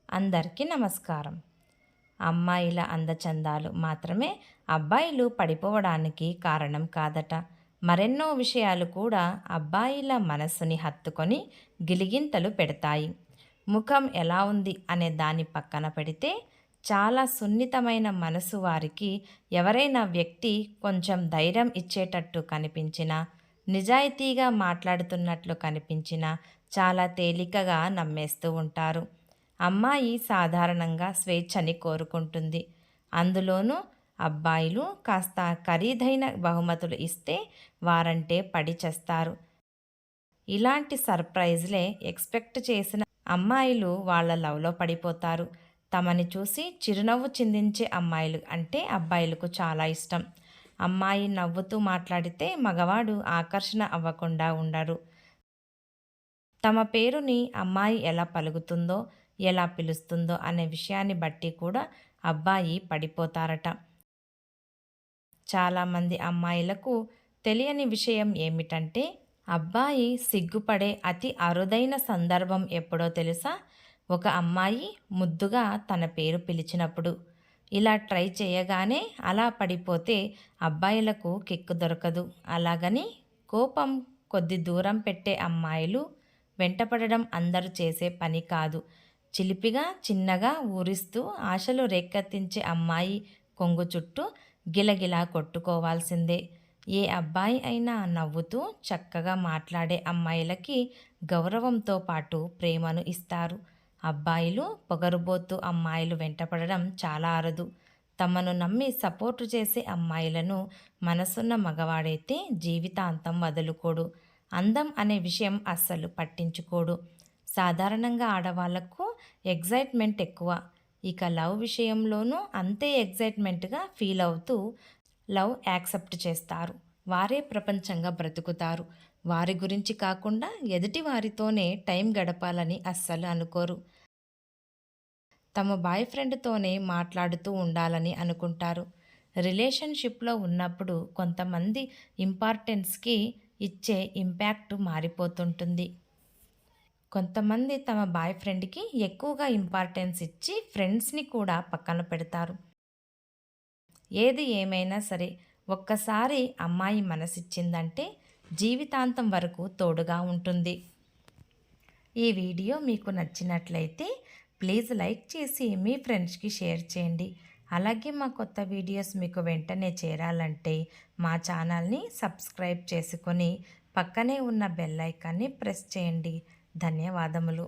అందరికీ నమస్కారం. అమ్మాయిల అందచందాలు మాత్రమే అబ్బాయిలు పడిపోవడానికి కారణం కాదట. మరెన్నో విషయాలు కూడా అబ్బాయిల మనస్సుని హత్తుకొని గిలిగింతలు పెడతాయి. ముఖం ఎలా ఉంది అనే దాన్ని పక్కన పెడితే, చాలా సున్నితమైన మనసు వారికి ఎవరైనా వ్యక్తి కొంచెం ధైర్యం ఇచ్చేటట్టు కనిపించినా, నిజాయితీగా మాట్లాడుతున్నట్లు కనిపించినా చాలా తేలికగా నమ్మేస్తూ ఉంటారు. అమ్మాయి సాధారణంగా స్వేచ్ఛని కోరుకుంటుంది. అందులోనూ అబ్బాయిలు కాస్త ఖరీదైన బహుమతులు ఇస్తే వారంటే పడి చస్తారు. ఇలాంటి సర్ప్రైజ్లే ఎక్స్పెక్ట్ చేసిన అమ్మాయిలు వాళ్ళ లవ్లో పడిపోతారు. తమని చూసి చిరునవ్వు చిందించే అమ్మాయిలు అంటే అబ్బాయిలకు చాలా ఇష్టం. అమ్మాయి నవ్వుతూ మాట్లాడితే మగవాడు ఆకర్షణ అవ్వకుండా ఉండరు. తమ పేరుని అమ్మాయి ఎలా పలుకుతుందో, ఎలా పిలుస్తుందో అనే విషయాన్ని బట్టి కూడా అబ్బాయి పడిపోతారట. చాలామంది అమ్మాయిలకు తెలియని విషయం ఏమిటంటే, అబ్బాయి సిగ్గుపడే అతి అరుదైన సందర్భం ఎప్పుడో తెలుసా? ఒక అమ్మాయి ముద్దుగా తన పేరు పిలిచినప్పుడు. ఇలా ట్రై చేయగానే అలా పడిపోతే అబ్బాయిలకు కిక్కు దొరకదు. అలాగని కోపం కొద్ది దూరం పెట్టే అమ్మాయిలు వెంటపడడం అందరూ చేసే పని కాదు. చిలిపిగా చిన్నగా ఊరిస్తూ ఆశలు రేకెత్తించే అమ్మాయి కొంగు చుట్టూ గిలగిలా కొట్టుకోవాల్సిందే. ఏ అబ్బాయి అయినా నవ్వుతూ చక్కగా మాట్లాడే అమ్మాయిలకి గౌరవంతో పాటు ప్రేమను ఇస్తారు. అబ్బాయిలు పొగరుబోతు అమ్మాయిలు వెంటపడడం చాలా అరుదు. తమను నమ్మి సపోర్టు చేసే అమ్మాయిలను మనసున్న మగవాడైతే జీవితాంతం వదులుకోడు. అందం అనే విషయం అస్సలు పట్టించుకోడు. సాధారణంగా ఆడవాళ్లకు ఎగ్జైట్మెంట్ ఎక్కువ. ఇక లవ్ విషయంలోనూ అంతే ఎగ్జైట్మెంట్గా ఫీల్ అవుతూ లవ్ యాక్సెప్ట్ చేస్తారు. వారే ప్రపంచంగా బ్రతుకుతారు. వారి గురించి కాకుండా ఎదుటి వారితోనే టైం గడపాలని అస్సలు అనుకోరు. తమ బాయ్ ఫ్రెండ్తోనే మాట్లాడుతూ ఉండాలని అనుకుంటారు. రిలేషన్షిప్లో ఉన్నప్పుడు కొంతమంది ఇంపార్టెన్స్కి ఇచ్చే ఇంపాక్ట్ మారిపోతుంటుంది. కొంతమంది తమ బాయ్ ఫ్రెండ్కి ఎక్కువగా ఇంపార్టెన్స్ ఇచ్చి ఫ్రెండ్స్ని కూడా పక్కన పెడతారు. ఏది ఏమైనా సరే, ఒక్కసారి అమ్మాయి మనసిచ్చిందంటే జీవితాంతం వరకు తోడుగా ఉంటుంది. ఈ వీడియో మీకు నచ్చినట్లయితే ప్లీజ్ లైక్ చేసి మీ ఫ్రెండ్స్కి షేర్ చేయండి. అలాగే మా కొత్త వీడియోస్ మీకు వెంటనే చేరాలంటే మా ఛానల్ని సబ్స్క్రైబ్ చేసుకొని పక్కనే ఉన్న బెల్ ఐకాన్ని ప్రెస్ చేయండి. ధన్యవాదములు.